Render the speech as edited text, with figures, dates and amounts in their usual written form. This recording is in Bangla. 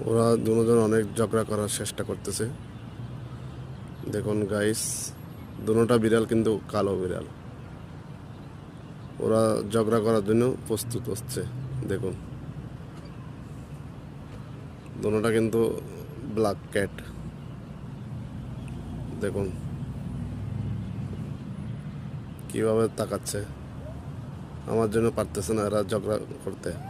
ওরা দুজন অনেক ঝগড়া করার চেষ্টা করতেছে। দেখুন গাইস, দুটোটা বিড়াল কিন্তু কালো বিড়াল। ওরা ঝগড়া করার জন্য প্রস্তুত হচ্ছে। দেখুন, দুটোটা কিন্তু ব্ল্যাক ক্যাট। দেখুন কিভাবে তাকাচ্ছে, আমার জন্য পারতেছে না এরা ঝগড়া করতে।